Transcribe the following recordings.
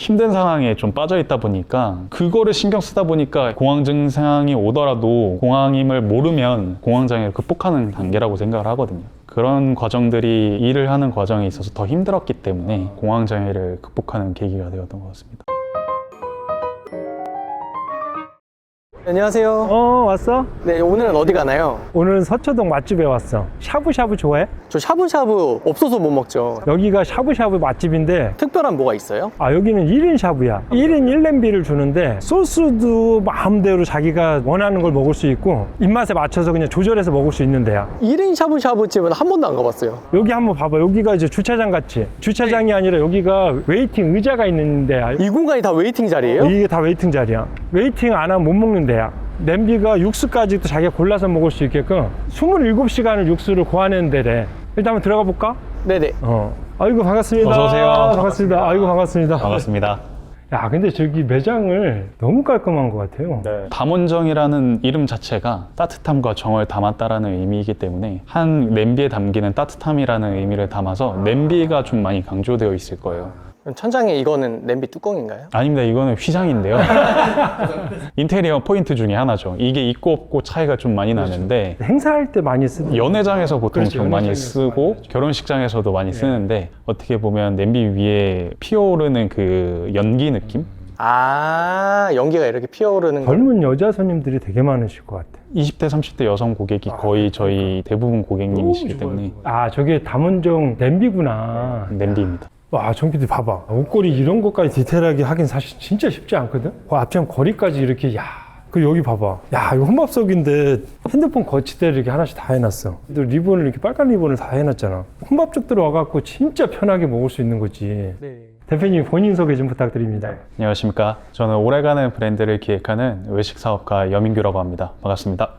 힘든 상황에 좀 빠져 있다 보니까 그거를 신경 쓰다 보니까 공황 증상이 오더라도 공황임을 모르면 공황 장애를 극복하는 단계라고 생각을 하거든요. 그런 과정들이 일을 하는 과정에 있어서 더 힘들었기 때문에 공황 장애를 극복하는 계기가 되었던 것 같습니다. 안녕하세요. 왔어? 네, 오늘은 어디 가나요? 오늘은 서초동 맛집에 왔어. 샤브샤브 좋아해? 저 샤브샤브 없어서 못 먹죠. 여기가 샤브샤브 맛집인데 특별한 뭐가 있어요? 여기는 1인 샤브야. 1인 1냄비를 주는데 소스도 마음대로 자기가 원하는 걸 먹을 수 있고 입맛에 맞춰서 그냥 조절해서 먹을 수 있는 데야. 1인 샤브샤브 집은 한 번도 안 가봤어요. 여기 한번 봐봐. 여기가 이제 주차장 같지? 주차장이 아니라 여기가 웨이팅 의자가 있는 데야. 이 공간이 다 웨이팅 자리예요? 이게 다 웨이팅 자리야. 웨이팅 안 하면 못 먹는 데야. 냄비가 육수까지도 자기가 골라서 먹을 수 있게끔 27시간을 육수를 고아내는 데래. 일단 한번 들어가 볼까? 네네. 아이고 반갑습니다. 어서 오세요. 반갑습니다. 아이고 반갑습니다. 반갑습니다. 야 근데 저기 매장을 너무 깔끔한 것 같아요. 담원정이라는 이름 자체가 따뜻함과 정을 담았다라는 의미이기 때문에 한 냄비에 담기는 따뜻함이라는 의미를 담아서 냄비가 좀 많이 강조되어 있을 거예요. 그럼 천장에 이거는 냄비 뚜껑인가요? 아닙니다. 이거는 휘장인데요. 인테리어 포인트 중에 하나죠. 이게 있고 없고 차이가 좀 많이 나는데 행사할 때 많이 쓰는 연회장에서 보통 그렇지, 좀 많이 연회장에서 쓰고 결혼식장에서도 많이 쓰는데 어떻게 보면 냄비 위에 피어오르는 그 연기 느낌? 아, 연기가 이렇게 피어오르는 거. 젊은 여자 손님들이 되게 많으실 것 같아. 20대, 30대 여성 고객이 거의 저희 대부분 고객님이시기 때문에 저게 담원정 냄비구나. 냄비입니다. 와, 정기들 봐봐. 옷걸이 이런 것까지 디테일하게 하긴 사실 진짜 쉽지 않거든? 그 앞장 거리까지 이렇게, 그 여기 봐봐. 이거 혼밥석인데 핸드폰 거치대를 이렇게 하나씩 다 해놨어. 또 리본을 이렇게 빨간 리본을 다 해놨잖아. 혼밥쪽 들어와갖고 진짜 편하게 먹을 수 있는 거지. 네. 대표님 본인 소개 좀 부탁드립니다. 안녕하십니까. 저는 오래가는 브랜드를 기획하는 외식 사업가 여민규라고 합니다. 반갑습니다.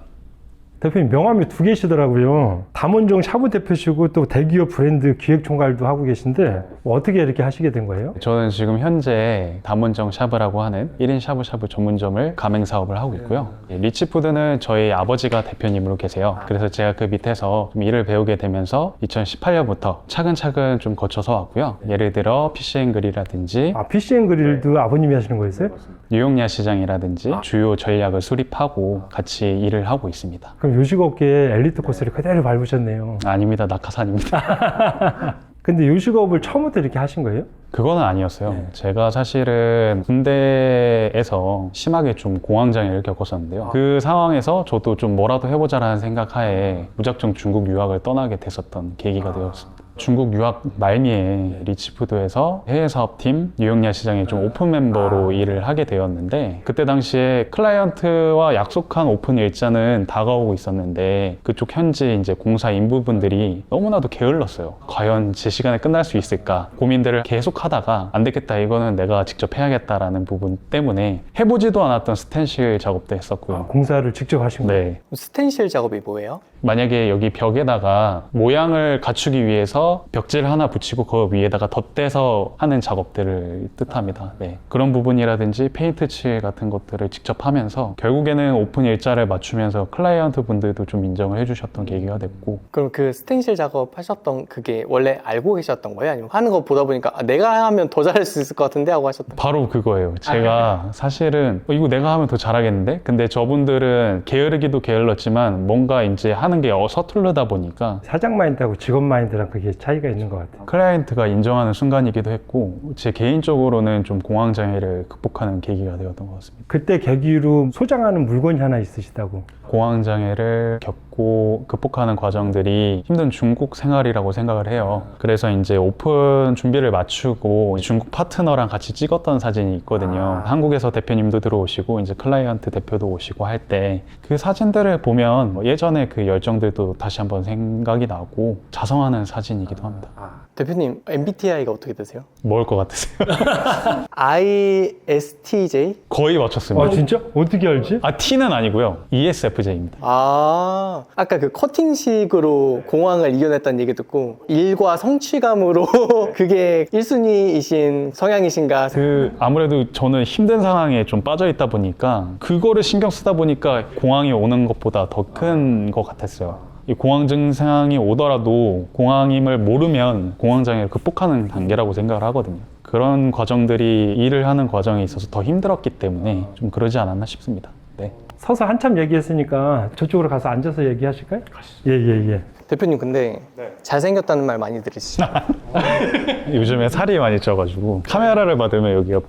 대표님 명함이 2개시더라고요. 담원정 샤브 대표시고 또 대기업 브랜드 기획총괄도 하고 계신데 어떻게 이렇게 하시게 된 거예요? 저는 지금 현재 담원정 샤브라고 하는 1인 샤브샤브 전문점을 가맹 사업을 하고 있고요. 리치푸드는 저희 아버지가 대표님으로 계세요. 그래서 제가 그 밑에서 좀 일을 배우게 되면서 2018년부터 차근차근 좀 거쳐서 왔고요. 예를 들어 피시앤그릴이라든지 피시앤그릴도 아버님이 하시는 거였어요? 뉴욕야 시장이라든지 주요 전략을 수립하고 같이 일을 하고 있습니다. 그럼 요식업계의 엘리트 코스를 그대로 밟으셨네요. 아닙니다. 낙하산입니다. 근데 요식업을 처음부터 이렇게 하신 거예요? 그거는 아니었어요. 제가 사실은 군대에서 심하게 좀 공황장애를 겪었었는데요. 그 상황에서 저도 좀 뭐라도 해보자라는 생각하에 무작정 중국 유학을 떠나게 됐었던 계기가 되었습니다. 중국 유학 말미에 리치푸드에서 해외 사업팀 뉴욕야 시장에 좀 오픈 멤버로 일을 하게 되었는데 그때 당시에 클라이언트와 약속한 오픈 일자는 다가오고 있었는데 그쪽 현지 이제 공사 인부분들이 너무나도 게을렀어요. 과연 제 시간에 끝날 수 있을까 고민들을 계속 하다가 안 되겠다 이거는 내가 직접 해야겠다라는 부분 때문에 해보지도 않았던 스텐실 작업도 했었고요. 공사를 직접 하신 거예요? 네. 스텐실 작업이 뭐예요? 만약에 여기 벽에다가 모양을 갖추기 위해서 벽지를 하나 붙이고 그 위에다가 덧대서 하는 작업들을 뜻합니다. 네. 그런 부분이라든지 페인트 칠 같은 것들을 직접 하면서 결국에는 오픈 일자를 맞추면서 클라이언트 분들도 좀 인정을 해주셨던 계기가 됐고 그럼 그 스텐실 작업 하셨던 그게 원래 알고 계셨던 거예요? 아니면 하는 거 보다 보니까 내가 하면 더 잘할 수 있을 것 같은데 하고 하셨던 거예요? 바로 그거예요. 제가 사실은 이거 내가 하면 더 잘하겠는데? 근데 저분들은 게으르기도 게을렀지만 뭔가 이제 하는 게 서투르다 보니까 사장 마인드하고 직원 마인드랑 그게 차이가 있는 것 같아요. 클라이언트가 인정하는 순간이기도 했고 제 개인적으로는 좀 공황장애를 극복하는 계기가 되었던 것 같습니다. 그때 계기로 소장하는 물건이 하나 있으시다고. 공황장애를 겪고 극복하는 과정들이 힘든 중국 생활이라고 생각을 해요. 그래서 이제 오픈 준비를 마치고 중국 파트너랑 같이 찍었던 사진이 있거든요. 한국에서 대표님도 들어오시고 이제 클라이언트 대표도 오시고 할 때 그 사진들을 보면 예전에 그 열정들도 다시 한번 생각이 나고 자성하는 사진이기도 합니다. 대표님 MBTI가 어떻게 되세요? 먹을 것 같으세요? ISTJ? 거의 맞췄습니다. 진짜? 어떻게 알지? T는 아니고요. ESFJ입니다. 아까 그 커팅식으로 공황을 이겨냈다는 얘기 듣고 일과 성취감으로 그게 1순위이신 성향이신가? 아무래도 저는 힘든 상황에 좀 빠져 있다 보니까 그거를 신경 쓰다 보니까 공황이 오는 것보다 더 큰 것 같았어요. 이 공황 증상이 오더라도 공황임을 모르면 공황 장애를 극복하는 단계라고 생각을 하거든요. 그런 과정들이 일을 하는 과정에 있어서 더 힘들었기 때문에 좀 그러지 않았나 싶습니다. 네. 서서 한참 얘기했으니까 저쪽으로 가서 앉아서 얘기하실까요? 예. 대표님 근데 잘생겼다는 말 많이 들으시죠? 요즘에 살이 많이 쪄가지고 카메라를 받으면 여기가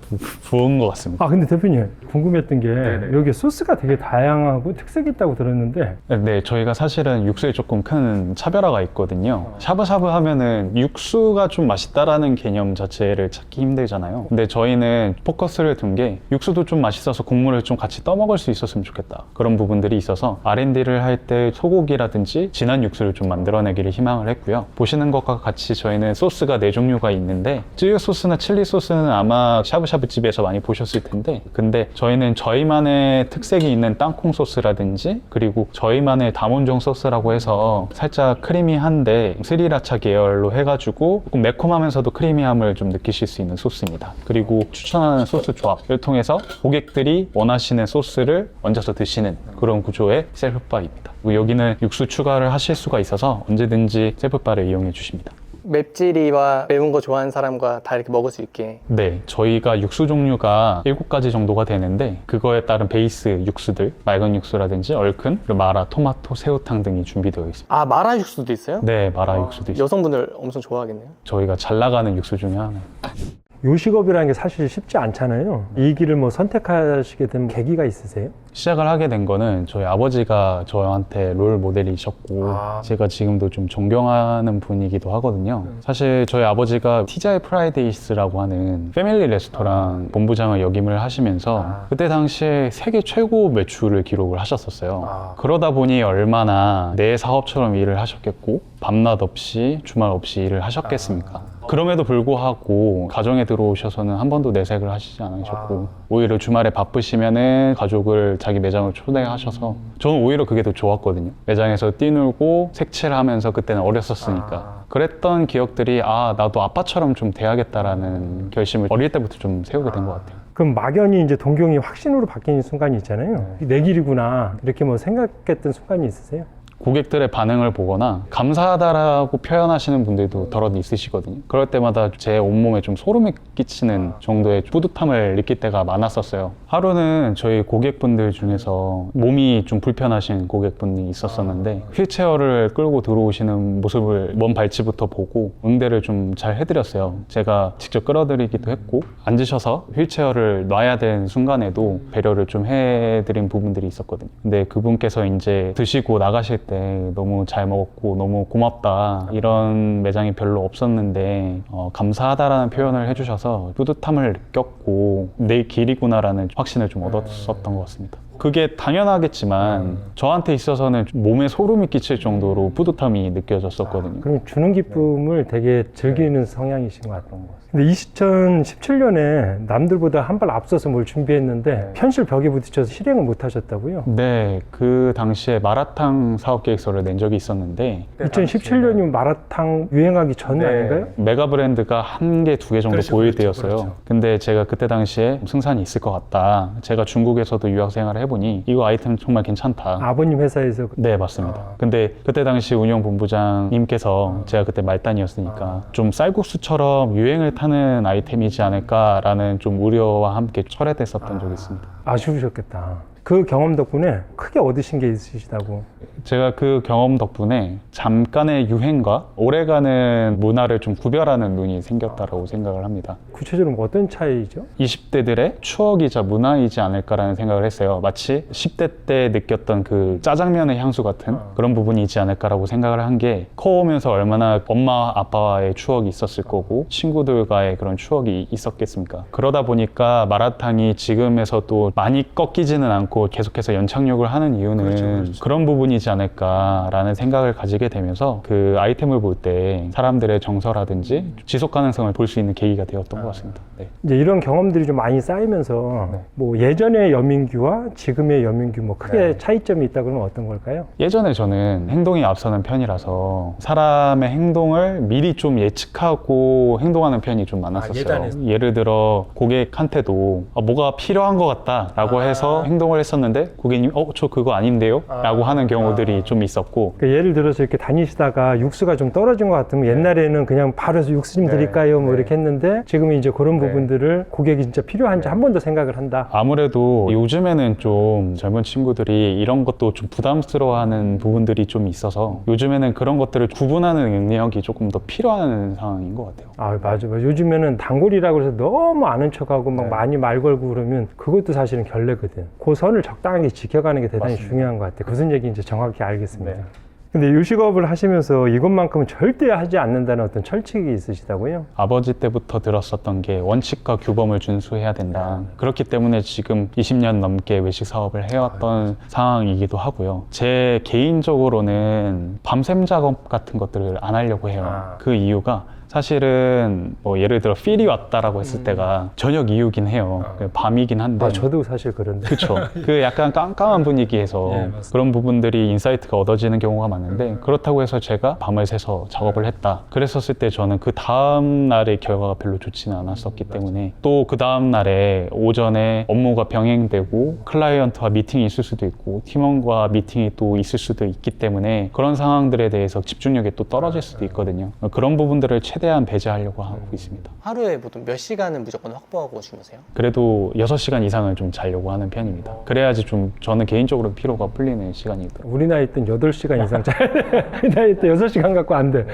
부은 것 같습니다. 아 근데 대표님 궁금했던 게 여기 소스가 되게 다양하고 특색이 있다고 들었는데 네, 저희가 사실은 육수에 조금 큰 차별화가 있거든요. 샤브샤브 하면은 육수가 좀 맛있다라는 개념 자체를 찾기 힘들잖아요. 근데 저희는 포커스를 둔 게 육수도 좀 맛있어서 국물을 좀 같이 떠먹을 수 있었으면 좋겠다. 그런 부분들이 있어서 R&D를 할 때 소고기라든지 진한 육수를 좀 만들어내기를 희망을 했고요. 보시는 것과 같이 저희는 소스가 4종류가 있는데 쯔유 소스나 칠리 소스는 아마 샤브샤브 집에서 많이 보셨을 텐데 근데 저희는 저희만의 특색이 있는 땅콩 소스라든지 그리고 저희만의 다몬종 소스라고 해서 살짝 크리미한데 스리라차 계열로 해가지고 조금 매콤하면서도 크리미함을 좀 느끼실 수 있는 소스입니다. 그리고 추천하는 소스 조합을 통해서 고객들이 원하시는 소스를 얹어서 드시는 그런 구조의 셀프바입니다. 그리고 여기는 육수 추가를 하실 수가 있어서 언제든지 셀프바를 이용해 주십니다. 맵찔이와 매운 거 좋아하는 사람과 다 이렇게 먹을 수 있게. 네, 저희가 육수 종류가 7가지 정도가 되는데 그거에 따른 베이스 육수들, 맑은 육수라든지 얼큰, 그리고 마라, 토마토, 새우탕 등이 준비되어 있습니다. 아 마라 육수도 있어요? 네, 마라 육수도 있습니다. 여성분들 엄청 좋아하겠네요. 저희가 잘 나가는 육수 중에 하나. 요식업이라는 게 사실 쉽지 않잖아요. 이 길을 뭐 선택하시게 된 계기가 있으세요? 시작을 하게 된 거는 저희 아버지가 저한테 롤 모델이셨고 제가 지금도 좀 존경하는 분이기도 하거든요. 사실 저희 아버지가 TGI 프라이데이스라고 하는 패밀리 레스토랑 본부장을 역임을 하시면서 그때 당시에 세계 최고 매출을 기록을 하셨었어요. 그러다 보니 얼마나 내 사업처럼 일을 하셨겠고 밤낮 없이 주말 없이 일을 하셨겠습니까? 그럼에도 불구하고 가정에 들어오셔서는 한 번도 내색을 하시지 않으셨고 오히려 주말에 바쁘시면은 가족을 자기 매장을 초대하셔서 저는 오히려 그게 더 좋았거든요. 매장에서 뛰놀고 색칠을 하면서 그때는 어렸었으니까 그랬던 기억들이 아 나도 아빠처럼 좀 돼야겠다라는 결심을 어릴 때부터 좀 세우게 된 것 같아요. 그럼 막연히 이제 동경이 확신으로 바뀌는 순간이 있잖아요. 내 길이구나 이렇게 뭐 생각했던 순간이 있으세요? 고객들의 반응을 보거나 감사하다라고 표현하시는 분들도 더러 있으시거든요. 그럴 때마다 제 온몸에 좀 소름이 끼치는 정도의 뿌듯함을 느낄 때가 많았었어요. 하루는 저희 고객분들 중에서 몸이 좀 불편하신 고객분이 있었었는데 휠체어를 끌고 들어오시는 모습을 먼 발치부터 보고 응대를 좀 잘 해드렸어요. 제가 직접 끌어들이기도 했고 앉으셔서 휠체어를 놔야 되는 순간에도 배려를 좀 해드린 부분들이 있었거든요. 근데 그분께서 이제 드시고 나가실 때 너무 잘 먹었고 너무 고맙다 이런 매장이 별로 없었는데 감사하다라는 표현을 해주셔서 뿌듯함을 느꼈고 내 길이구나라는 확신을 좀 얻었었던 것 같습니다. 그게 당연하겠지만 저한테 있어서는 몸에 소름이 끼칠 정도로 뿌듯함이 느껴졌었거든요. 그럼 주는 기쁨을 되게 즐기는 성향이신 것 같던 것 같아요. 근데 2017년에 남들보다 한 발 앞서서 뭘 준비했는데 현실 벽에 부딪혀서 실행을 못 하셨다고요? 네, 그 당시에 마라탕 사업 계획서를 낸 적이 있었는데 2017년이면 마라탕 유행하기 전 아닌가요? 메가 브랜드가 1개, 2개 정도 보유되었어요. 근데 제가 그때 당시에 승산이 있을 것 같다. 제가 중국에서도 유학 생활을 해보니 이거 아이템 정말 괜찮다. 아버님 회사에서 네, 맞습니다. 근데 그때 당시 운영본부장님께서 제가 그때 말단이었으니까 좀 쌀국수처럼 유행을 타는 아이템이지 않을까라는 좀 우려와 함께 철회됐었던 적이 있습니다. 아쉬우셨겠다. 그 경험 덕분에 크게 얻으신 게 있으시다고. 제가 그 경험 덕분에 잠깐의 유행과 오래가는 문화를 좀 구별하는 눈이 생겼다고 생각을 합니다. 구체적으로 어떤 차이죠? 20대들의 추억이자 문화이지 않을까라는 생각을 했어요. 마치 10대 때 느꼈던 그 짜장면의 향수 같은 그런 부분이 있지 않을까라고 생각을 한 게 커오면서 얼마나 엄마 아빠와의 추억이 있었을 거고 친구들과의 그런 추억이 있었겠습니까? 그러다 보니까 마라탕이 지금에서도 많이 꺾이지는 않고 계속해서 연착륙을 하는 이유는 그런 부분이지 않을까라는 생각을 가지게 되면서 그 아이템을 볼 때 사람들의 정서라든지 지속 가능성을 볼 수 있는 계기가 되었던 것 같습니다. 네. 이제 이런 경험들이 좀 많이 쌓이면서 뭐 예전의 여민규와 지금의 여민규 뭐 크게 차이점이 있다 그러면 어떤 걸까요? 예전에 저는 행동이 앞서는 편이라서 사람의 행동을 미리 좀 예측하고 행동하는 편이 좀 많았었어요. 예를 들어 고객한테도 뭐가 필요한 것 같다라고 해서 행동을 했었는데 고객님이 저 그거 아닌데요? 라고 하는 경우들이 좀 있었고 그러니까 예를 들어서 이렇게 다니시다가 육수가 좀 떨어진 것 같으면 옛날에는 그냥 바로 해서 육수 좀 드릴까요? 뭐 이렇게 했는데 지금은 이제 그런 부분들을 고객이 진짜 필요한지 한 번 더 생각을 한다. 아무래도 요즘에는 좀 젊은 친구들이 이런 것도 좀 부담스러워하는 부분들이 좀 있어서 요즘에는 그런 것들을 구분하는 능력이 조금 더 필요한 상황인 것 같아요. 아, 맞아. 요즘에는 단골이라고 해서 너무 아는 척하고 막 많이 말 걸고 그러면 그것도 사실은 결례거든. 그 선을 적당하게 지켜가는 게 대단히 중요한 것 같아. 무슨 얘기인지 정확히 알겠습니다. 근데 요식업을 하시면서 이것만큼은 절대 하지 않는다는 어떤 철칙이 있으시다고요? 아버지 때부터 들었었던 게 원칙과 규범을 준수해야 된다. 그렇기 때문에 지금 20년 넘게 외식 사업을 해왔던 상황이기도 하고요. 제 개인적으로는 밤샘 작업 같은 것들을 안 하려고 해요. 그 이유가 사실은 뭐 예를 들어 필이 왔다라고 했을 때가 저녁 이후긴 해요. 밤이긴 한데. 저도 사실 그런데. 그렇죠. 그 약간 깜깜한 분위기에서 그런 부분들이 인사이트가 얻어지는 경우가 많은데 그렇다고 해서 제가 밤을 새서 작업을 했다. 그랬었을 때 저는 그 다음 날의 결과가 별로 좋지는 않았었기 때문에 또 그 다음 날에 오전에 업무가 병행되고 클라이언트와 미팅이 있을 수도 있고 팀원과 미팅이 또 있을 수도 있기 때문에 그런 상황들에 대해서 집중력이 또 떨어질 수도 있거든요. 그런 부분들을 최대한 배제하려고 하고 있습니다. 하루에 보통 몇 시간은 무조건 확보하고 주무세요? 그래도 6시간 이상을 좀 자려고 하는 편입니다. 그래야지 좀 저는 개인적으로 피로가 풀리는 시간이더라고요. 우리 나이 때는 8시간 이상 자. 우리 나이 때 6시간 갖고 안 돼.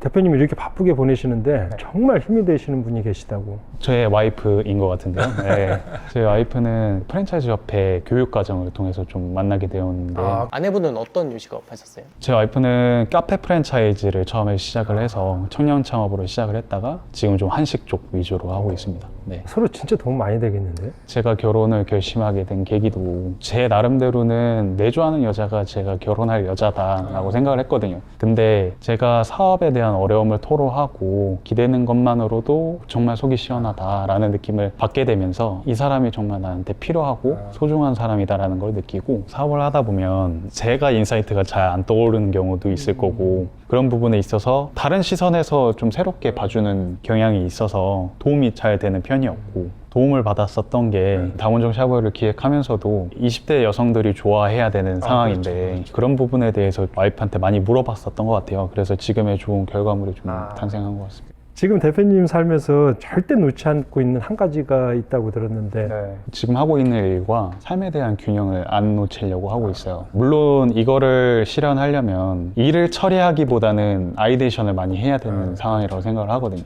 대표님이 이렇게 바쁘게 보내시는데 정말 힘이 되시는 분이 계시다고. 저의 와이프인 것 같은데요. 네. 제 와이프는 프랜차이즈 협회 교육 과정을 통해서 좀 만나게 되었는데 아내분은 어떤 요식업 하셨어요? 제 와이프는 카페 프랜차이즈를 처음에 시작을 해서 청년 창업으로 시작을 했다가 지금 좀 한식 쪽 위주로 하고 있습니다. 네. 서로 진짜 도움 많이 되겠는데? 제가 결혼을 결심하게 된 계기도 제 나름대로는 내조하는 여자가 제가 결혼할 여자다라고 생각을 했거든요. 근데 제가 사업에 대한 어려움을 토로하고 기대는 것만으로도 정말 속이 시원하다라는 느낌을 받게 되면서 이 사람이 정말 나한테 필요하고 소중한 사람이다라는 걸 느끼고 사업을 하다 보면 제가 인사이트가 잘 안 떠오르는 경우도 있을 거고 그런 부분에 있어서 다른 시선에서 좀 새롭게 봐주는 경향이 있어서 도움이 잘 되는 편이었고 도움을 받았었던 게 다운정 샤워를 기획하면서도 20대 여성들이 좋아해야 되는 상황인데 그런 부분에 대해서 와이프한테 많이 물어봤었던 것 같아요. 그래서 지금의 좋은 결과물이 좀 탄생한 것 같습니다. 지금 대표님 삶에서 절대 놓지 않고 있는 한 가지가 있다고 들었는데 지금 하고 있는 일과 삶에 대한 균형을 안 놓치려고 하고 있어요. 물론 이거를 실현하려면 일을 처리하기보다는 아이데이션을 많이 해야 되는 상황이라고 생각을 하거든요.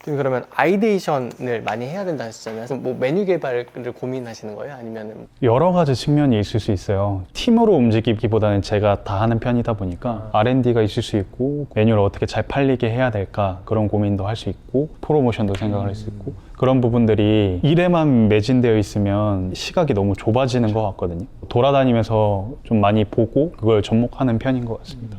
그러면 아이데이션을 많이 해야 된다 하셨잖아요. 그럼 뭐 메뉴 개발을 고민하시는 거예요? 아니면 여러 가지 측면이 있을 수 있어요. 팀으로 움직이기보다는 제가 다 하는 편이다 보니까 R&D가 있을 수 있고 메뉴를 어떻게 잘 팔리게 해야 될까 그런 고민도 할 수 있고 프로모션도 생각을 할 수 있고 그런 부분들이 일에만 매진되어 있으면 시각이 너무 좁아지는 것 같거든요. 돌아다니면서 좀 많이 보고 그걸 접목하는 편인 것 같습니다.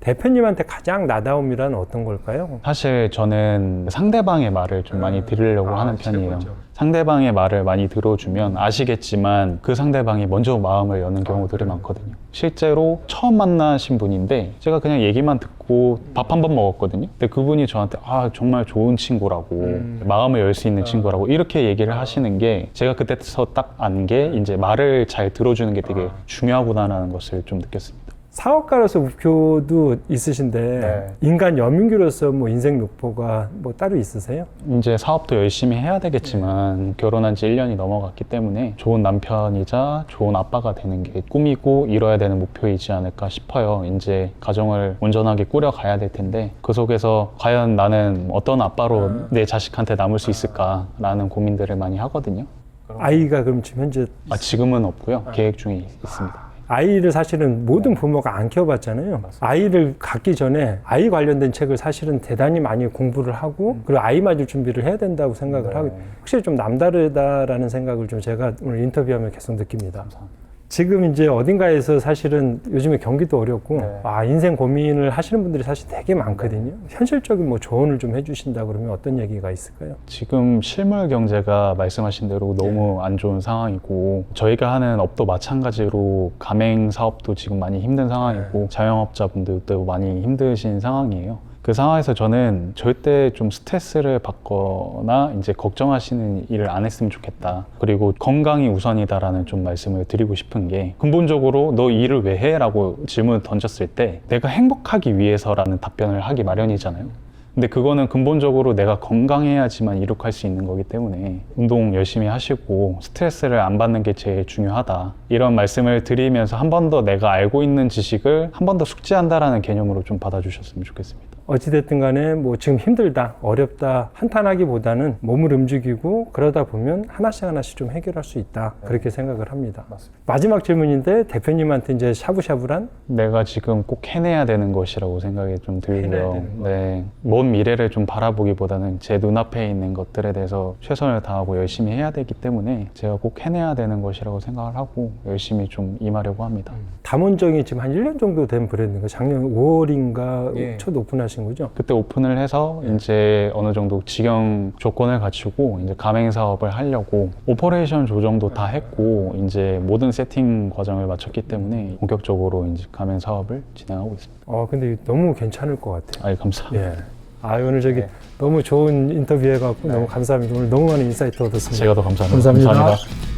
대표님한테 가장 나다움이란 어떤 걸까요? 사실 저는 상대방의 말을 좀 많이 들으려고 하는 편이에요. 상대방의 말을 많이 들어주면 아시겠지만 그 상대방이 먼저 마음을 여는 경우들이 많거든요. 실제로 처음 만나신 분인데 제가 그냥 얘기만 듣고 밥 한 번 먹었거든요. 근데 그분이 저한테 정말 좋은 친구라고 마음을 열 수 있는 친구라고 이렇게 얘기를 하시는 게 제가 그때서 딱 안 게 이제 말을 잘 들어주는 게 되게 중요하구나라는 것을 좀 느꼈습니다. 사업가로서 목표도 있으신데 인간 여민규로서 뭐 인생 목표가 뭐 따로 있으세요? 이제 사업도 열심히 해야 되겠지만 결혼한 지 1년이 넘어갔기 때문에 좋은 남편이자 좋은 아빠가 되는 게 꿈이고 이뤄야 되는 목표이지 않을까 싶어요. 이제 가정을 온전하게 꾸려가야 될 텐데 그 속에서 과연 나는 어떤 아빠로 내 자식한테 남을 수 있을까라는 고민들을 많이 하거든요. 아이가 그럼 지금 현재 지금은 없고요. 계획 중에 있습니다. 아이를 사실은 모든 부모가 안 키워봤잖아요. 아이를 갖기 전에 아이 관련된 책을 사실은 대단히 많이 공부를 하고 그리고 아이 맞을 준비를 해야 된다고 생각을 하고 확실히 좀 남다르다라는 생각을 좀 제가 오늘 인터뷰하면 계속 느낍니다. 지금 이제 어딘가에서 사실은 요즘에 경기도 어렵고 인생 고민을 하시는 분들이 사실 되게 많거든요. 현실적인 뭐 조언을 좀 해주신다 그러면 어떤 얘기가 있을까요? 지금 실물 경제가 말씀하신 대로 너무 안 좋은 상황이고 저희가 하는 업도 마찬가지로 가맹 사업도 지금 많이 힘든 상황이고 자영업자분들도 많이 힘드신 상황이에요. 그 상황에서 저는 절대 좀 스트레스를 받거나 이제 걱정하시는 일을 안 했으면 좋겠다. 그리고 건강이 우선이다라는 좀 말씀을 드리고 싶은 게, 근본적으로 너 이 일을 왜 해? 라고 질문을 던졌을 때 내가 행복하기 위해서라는 답변을 하기 마련이잖아요. 근데 그거는 근본적으로 내가 건강해야지만 이룩할 수 있는 거기 때문에 운동 열심히 하시고 스트레스를 안 받는 게 제일 중요하다, 이런 말씀을 드리면서 한 번 더 내가 알고 있는 지식을 한 번 더 숙지한다라는 개념으로 좀 받아주셨으면 좋겠습니다. 어찌됐든 간에 뭐 지금 힘들다, 어렵다, 한탄하기보다는 몸을 움직이고 그러다 보면 하나씩 하나씩 좀 해결할 수 있다. 그렇게 생각을 합니다. 맞습니다. 마지막 질문인데 대표님한테 이제 샤브샤브란? 내가 지금 꼭 해내야 되는 것이라고 생각이 좀 해내야 들고요. 되는 것. 네, 먼 미래를 좀 바라보기보다는 제 눈앞에 있는 것들에 대해서 최선을 다하고 열심히 해야 되기 때문에 제가 꼭 해내야 되는 것이라고 생각을 하고 열심히 좀 임하려고 합니다. 담원정이 지금 한 1년 정도 된 브랜드인가? 작년 5월인가 예. 첫 오픈하신 거죠? 그때 오픈을 해서 이제 어느 정도 직영 조건을 갖추고 이제 가맹 사업을 하려고 오퍼레이션 조정도 다 했고 이제 모든 세팅 과정을 마쳤기 때문에 본격적으로 이제 가맹 사업을 진행하고 있습니다. 근데 너무 괜찮을 것 같아요. 아이, 감사합니다. 예. 오늘 저기 너무 좋은 인터뷰 해갖고 너무 감사합니다. 오늘 너무 많은 인사이트 얻었습니다. 제가 더 감사합니다. 감사합니다. 감사합니다.